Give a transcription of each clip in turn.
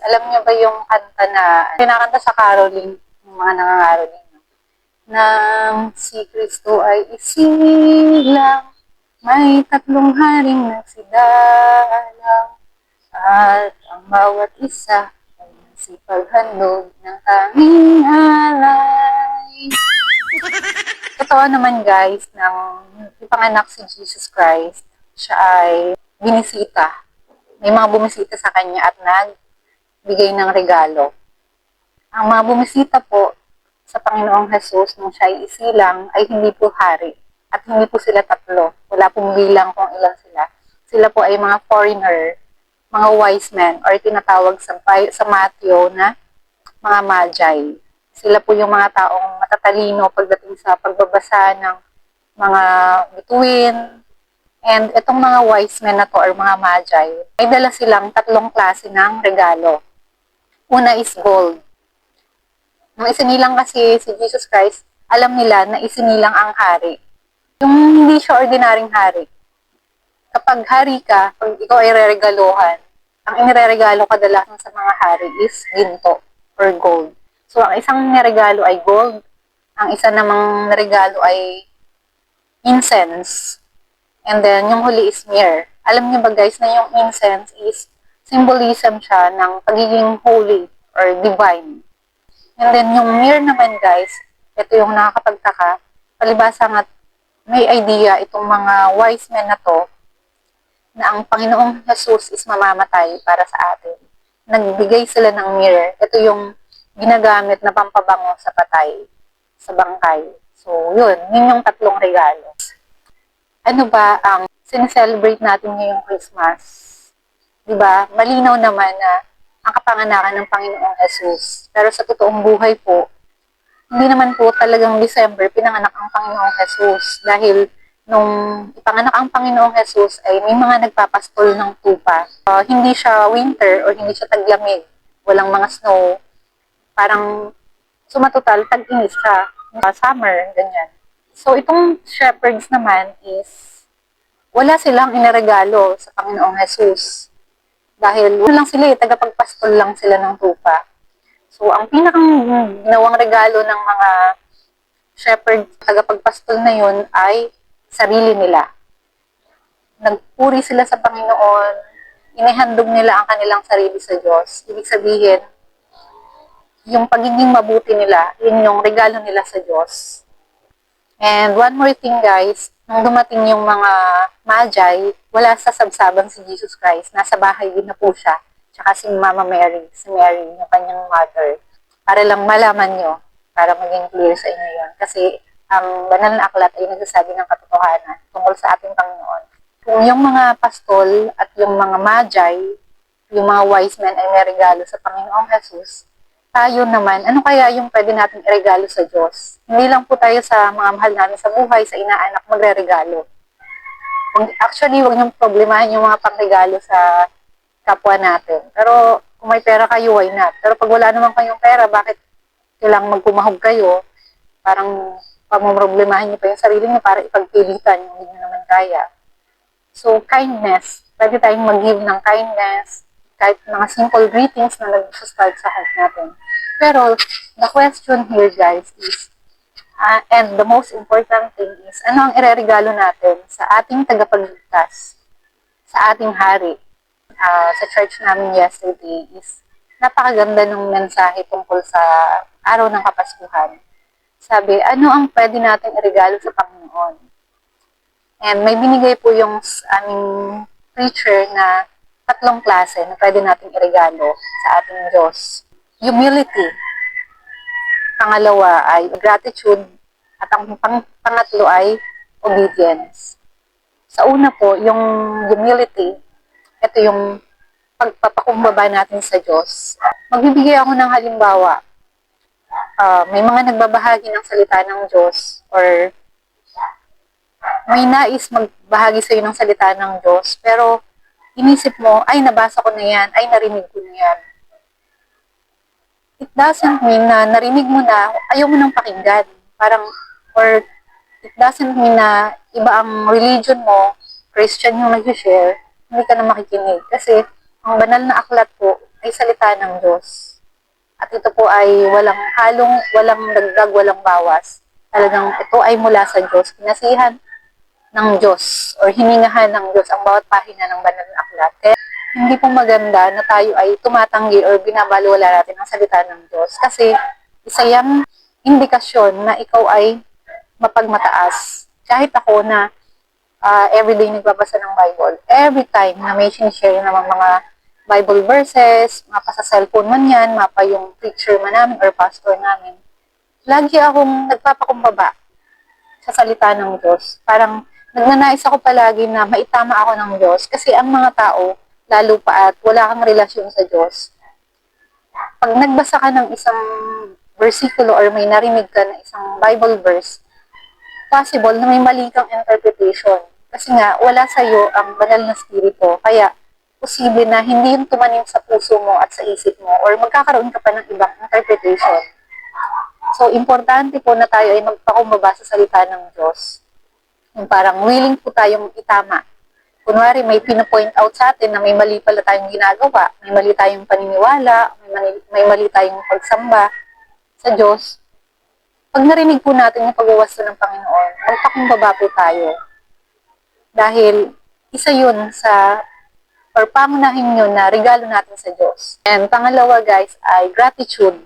Alam niyo ba yung kanta na kinakanta sa caroling, yung mga nangangaroling, no? Nang si Kristo ay isilang, may tatlong haring nagsidalang, at ang bawat isa ay nagsipaghandog ng tanging alay. Totoo naman guys, nang ipanganak si Jesus Christ, siya ay binisita. May mga bumisita sa kanya at nagbigay ng regalo. Ang mga bumisita po sa Panginoong Jesus nung siya ay isilang ay hindi po hari. At hindi po sila tatlo. Wala pong bilang kung ilan sila. Sila po ay mga foreigner, mga wise men, or tinatawag sa Matthew na mga magi. Sila po yung mga taong matatalino pagdating sa pagbabasa ng mga bituin. And itong mga wise men na to or mga magi, may dala silang tatlong klase ng regalo. Una is gold. Nung isinilang kasi si Jesus Christ, alam nila na isinilang ang hari. Yung hindi siya ordinaryong hari. Kapag hari ka, pag ikaw ay reregaluhan, ang inireregalo kadalasan sa mga hari is ginto or gold. So, ang isang niregalo ay gold, ang isa namang niregalo ay incense, and then yung huli is myrrh. Alam niyo ba guys na yung incense is symbolism siya ng pagiging holy or divine. And then, yung mirror naman guys, ito yung nakakapagtaka, palibasa nga may idea itong mga wise men na to na ang Panginoong Jesus is mamamatay para sa atin. Nagbigay sila ng mirror. Ito yung ginagamit na pampabango sa patay, sa bangkay. So, yun yung tatlong regalo. Ano ba ang sineselebrate natin ngayong Christmas? Diba? Malinaw naman na ang kapanganakan ng Panginoong Jesus. Pero sa totoong buhay po, hindi naman po talagang December pinanganak ang Panginoong Jesus. Dahil nung ipanganak ang Panginoong Jesus ay may mga nagpapastol ng tupa. Hindi siya winter or hindi siya taglamig. Walang mga snow. Parang sumatotal, tag-init siya. Summer, ganyan. So itong shepherds naman is wala silang iniregalo sa Panginoong Jesus. Dahil wala lang sila tagapagpastol lang sila ng tupa. So, ang pinakang ginawang regalo ng mga shepherd tagapagpastol na yun ay sarili nila. Nagpuri sila sa Panginoon, inihandog nila ang kanilang sarili sa Diyos. Ibig sabihin, yung pagiging mabuti nila, yun yung regalo nila sa Diyos. And one more thing guys, nung dumating yung mga magi, wala sa sabsaban si Jesus Christ. Nasa bahay din na po siya. Tsaka si Mama Mary, si Mary, yung kanyang mother. Para lang malaman nyo, para maging clear sa inyo yun. Kasi ang banal na aklat ay nagsasabi ng katotohanan tungkol sa ating Panginoon. Kung yung mga pastol at yung mga magi, yung mga wise men ay may regalo sa Panginoong Jesus, tayo naman, ano kaya yung pwede natin iregalo sa Diyos? Hindi lang po tayo sa mga mahal namin sa buhay, sa inaanak, magre-regalo. Actually, huwag niyong problemahin yung mga pangregalo sa kapwa natin. Pero kung may pera kayo, why not? Pero pag wala naman kayong pera, bakit kailangang magpumahog kayo? Parang pamumroblemahin niyo pa yung sarili niyo para ipagpilitan yung hindi naman kaya. So, kindness. Pwede tayong mag-give ng kindness, kahit mga simple greetings na nag-start sa heart natin. Pero, the question here guys is, and the most important thing is, ano ang ireregalo natin sa ating tagapagligtas, sa ating hari? Sa church namin yesterday is, napakaganda ng mensahe tungkol sa araw ng Kapaskuhan. Sabi, ano ang pwede natin iregalo sa Panginoon? And may binigay po yung aming preacher na tatlong klase na pwede natin iregalo sa ating Diyos. Humility. Pangalawa ay gratitude. At ang pangatlo ay obedience. Sa una po, yung humility, ito yung pagpapakumbaba natin sa Diyos. Magbibigay ako ng halimbawa. May mga nagbabahagi ng salita ng Diyos or may nais magbahagi sa iyo ng salita ng Diyos, pero inisip mo, ay nabasa ko na yan, ay narinig ko na yan. It doesn't mean na narinig mo na, ayaw mo nang pakinggan. Parang, or it doesn't mean na iba ang religion mo, Christian yung nag-share, hindi ka na makikinig. Kasi, ang banal na aklat po, ay salita ng Diyos. At ito po ay walang dagdag, walang bawas. Talagang ito ay mula sa Diyos. Pinasihan ng Diyos or hiningahan ng Diyos ang bawat pahina ng banal na aklat. Kaya hindi po maganda na tayo ay tumatanggi or binabalwala natin ang salita ng Diyos. Kasi isa yung indikasyon na ikaw ay mapagmataas. Kahit ako na everyday nagbabasa ng Bible, every time na may sinishare naman mga Bible verses, mapa sa cellphone man yan, mapa yung preacher man namin or pastor namin, lagi akong nagpapakumbaba sa salita ng Diyos. Parang nagnanais ako palagi na maitama ako ng Diyos kasi ang mga tao, lalo pa at wala kang relasyon sa Diyos, pag nagbasa ka ng isang versikulo or may narinig ka na isang Bible verse, possible na may mali kang interpretation. Kasi nga, wala sa iyo ang banal na spirito. Kaya, posible na hindi yung tumanim sa puso mo at sa isip mo or magkakaroon ka pa ng ibang interpretation. So, importante po na tayo ay magpakumbaba sa salita ng Diyos. Yung parang willing po tayong itama. Kunwari, may pinapoint out sa atin na may mali pala tayong ginagawa, may mali tayong paniniwala, may mali tayong pagsamba sa Diyos. Pag narinig po natin yung pagwawasto ng Panginoon, magpakumbaba po tayo. Dahil isa yun sa, or pangunahin yun na regalo natin sa Diyos. And pangalawa guys ay gratitude.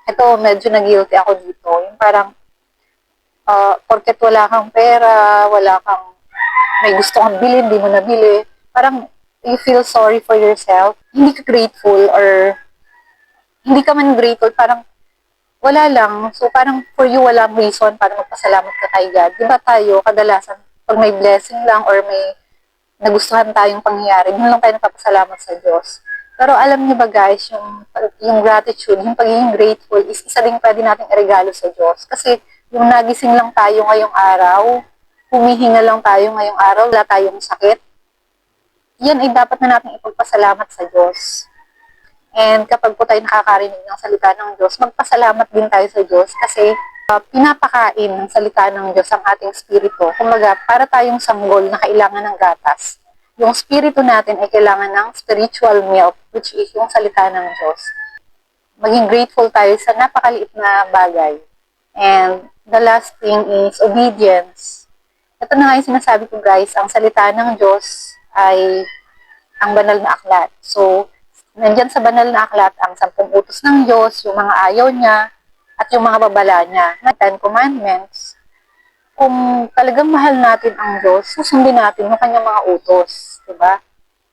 Ito, medyo nag-guilty ako dito. Yung parang, porket wala kang pera, wala kang, may gusto kang bilhin, hindi mo nabili, parang you feel sorry for yourself. Hindi ka grateful or hindi ka man grateful, parang wala lang. So, parang for you, walang reason para magpasalamat ka kay God. Diba tayo, kadalasan, pag may blessing lang or may nagustuhan tayong pangyayari, doon lang tayo napapasalamat sa Diyos. Pero alam niyo ba guys, yung gratitude, yung pagiging grateful is isa rin pwede nating iregalo sa Diyos. Kasi yung nagising lang tayo ngayong araw, humihinga lang tayo ngayong araw, wala tayong sakit, yan ay dapat na natin ipagpasalamat sa Diyos. And kapag po tayo nakakarinig ng salita ng Diyos, magpasalamat din tayo sa Diyos kasi pinapakain ng salita ng Diyos ang ating spirito. Kumbaga, para tayong sanggol na kailangan ng gatas. Yung spirito natin ay kailangan ng spiritual milk, which is yung salita ng Diyos. Maging grateful tayo sa napakaliit na bagay. And the last thing is obedience. Ito na nga yung sinasabi ko guys, ang salita ng Diyos ay ang banal na aklat. So, nandyan sa banal na aklat ang 10 utos ng Diyos, yung mga ayaw niya, at yung mga babala niya, na 10 commandments. Kung talagang mahal natin ang Diyos, susundin natin yung kanyang mga utos. Diba?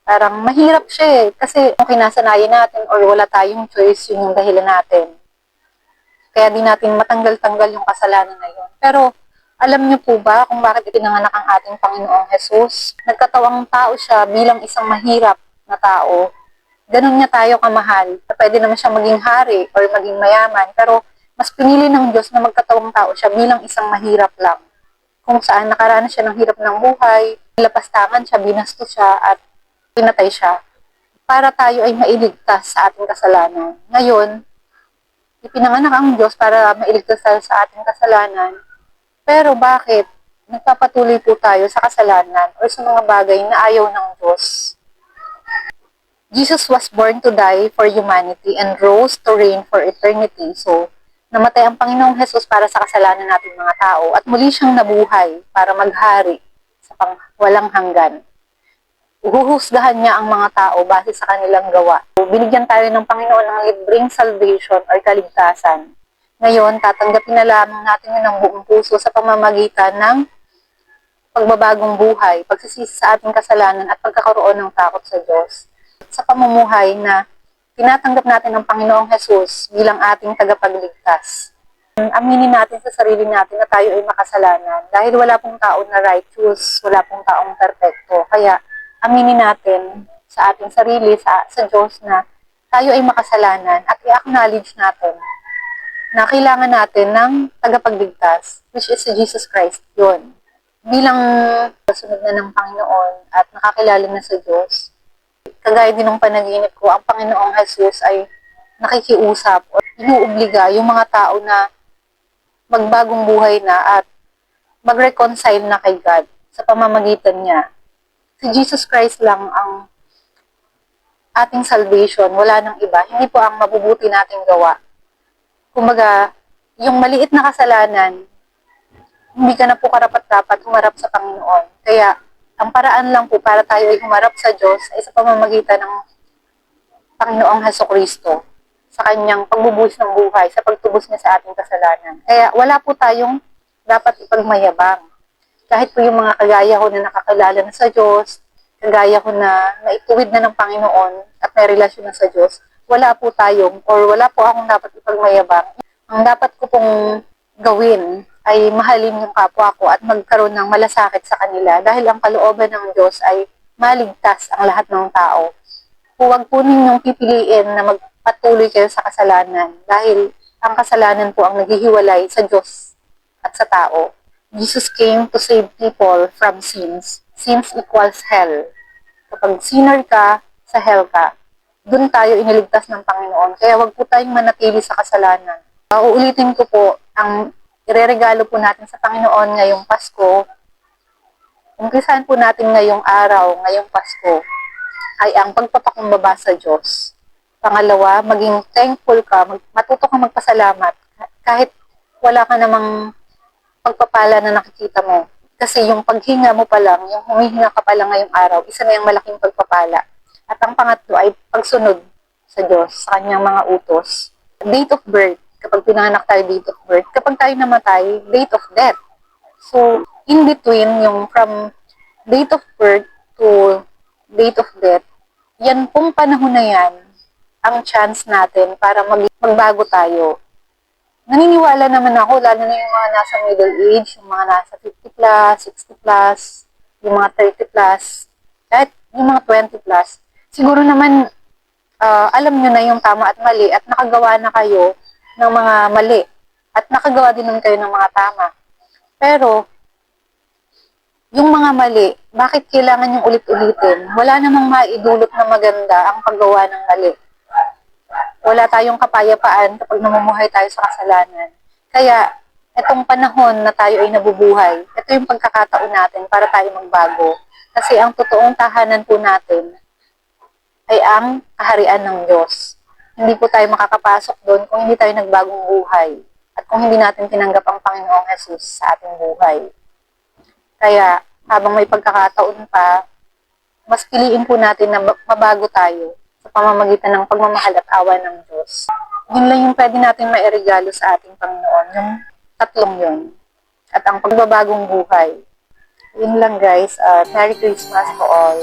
Parang mahirap siya kasi kung kinasanayan natin or wala tayong choice, yun yung dahilan natin. Kaya di natin matanggal-tanggal yung kasalanan na yun. Pero, alam niyo po ba kung bakit ipinanganak ang ating Panginoong Jesus? Nagkatawang tao siya bilang isang mahirap na tao. Ganun niya tayo kamahal. Pwede naman siya maging hari or maging mayaman. Pero mas pinili ng Diyos na magkatawang tao siya bilang isang mahirap lang. Kung saan nakaranas siya ng hirap ng buhay, nilapastangan siya, binastos siya, at pinatay siya. Para tayo ay mailigtas sa ating kasalanan. Ngayon, ipinanganak ang Diyos para mailigtas tayo sa ating kasalanan. Pero bakit nagpapatuloy po tayo sa kasalanan o sa mga bagay na ayaw ng Diyos? Jesus was born to die for humanity and rose to reign for eternity. So, namatay ang Panginoong Jesus para sa kasalanan nating mga tao at muli siyang nabuhay para maghari sa walang hanggan. Uhuhusgahan niya ang mga tao base sa kanilang gawa. So, binigyan tayo ng Panginoon ng libreng salvation or kaligtasan. Ngayon, tatanggapin na lamang natin yun ng buong puso sa pamamagitan ng pagbabagong buhay, pagsisisi sa ating kasalanan at pagkakaroon ng takot sa Diyos. Sa pamumuhay na tinatanggap natin ng Panginoong Jesus bilang ating tagapagligtas. Aminin natin sa sarili natin na tayo ay makasalanan dahil wala pong tao na righteous, wala pong taong perfecto. Kaya aminin natin sa ating sarili, sa Diyos na tayo ay makasalanan at i-acknowledge natin na kailangan natin ng tagapagligtas, which is si Jesus Christ yun. Bilang kasunod na ng Panginoon at nakakilala na sa Diyos, kagaya din ng panaginip ko, ang Panginoong Jesus ay nakikiusap o inuobliga yung mga tao na magbagong buhay na at mag-reconcile na kay God sa pamamagitan niya. Si Jesus Christ lang ang ating salvation, wala nang iba. Hindi po ang mabubuti nating gawa. Kumbaga, yung maliit na kasalanan, hindi ka na po karapat-dapat humarap sa Panginoon. Kaya, ang paraan lang po para tayo ay humarap sa Diyos ay sa pamamagitan ng Panginoong Hesukristo sa kanyang pagbubuhos ng buhay, sa pagtubos niya sa ating kasalanan. Kaya wala po tayong dapat ipagmayabang. Kahit po yung mga kagaya ko na nakakilala na sa Diyos, kagaya ko na naituwid na ng Panginoon at may relasyon na sa Diyos, wala po tayong or wala po akong dapat ipagmayabang. Ang dapat ko pong gawin ay mahalin yung kapwa ko at magkaroon ng malasakit sa kanila dahil ang kalooban ng Diyos ay maligtas ang lahat ng tao. Huwag po ninyong pipiliin na magpatuloy kayo sa kasalanan dahil ang kasalanan po ang naghihiwalay sa Diyos at sa tao. Jesus came to save people from sins. Sins equals hell. Kapag sinner ka, sa hell ka. Doon tayo iniligtas ng Panginoon. Kaya wag po tayong manatili sa kasalanan. Uulitin ko po, ang ireregalo po natin sa Panginoon ngayong Pasko, umpisahan po natin ngayong araw, ngayong Pasko, ay ang pagpapakumbaba sa Diyos. Pangalawa, maging thankful ka, matuto kang magpasalamat kahit wala ka namang pagpapala na nakikita mo. Kasi yung paghinga mo pa lang, yung humihinga ka pa lang ngayong araw, isa na yung malaking pagpapala. At ang pangatlo ay pagsunod sa Diyos, sa kanyang mga utos. Date of birth, kapag pinanganak tayo, date of birth. Kapag tayo namatay, date of death. So, in between, yung from date of birth to date of death, yan pong panahon na yan, ang chance natin para magbago tayo. Naniniwala naman ako, lalo na yung mga nasa middle age, yung mga nasa 50 plus, 60 plus, yung mga 30 plus, kahit yung mga 20 plus. Siguro naman, alam nyo na yung tama at mali at nakagawa na kayo ng mga mali at nakagawa din naman kayo ng mga tama. Pero, yung mga mali, bakit kailangan yung ulit-ulitin? Wala namang maidulot na maganda ang paggawa ng mali. Wala tayong kapayapaan kapag namumuhay tayo sa kasalanan. Kaya, itong panahon na tayo ay nabubuhay, ito yung pagkakataon natin para tayo magbago. Kasi ang totoong tahanan po natin ay ang kaharian ng Diyos. Hindi po tayo makakapasok doon kung hindi tayo nagbagong buhay at kung hindi natin tinanggap ang Panginoong Jesus sa ating buhay. Kaya, habang may pagkakataon pa, mas piliin po natin na mabago tayo sa pamamagitan ng pagmamahal at awa ng Diyos. Yun lang yung pwede natin mairegalo sa ating Panginoon, yung tatlong yun. At ang pagbabagong buhay. Yun lang guys, Merry Christmas to all.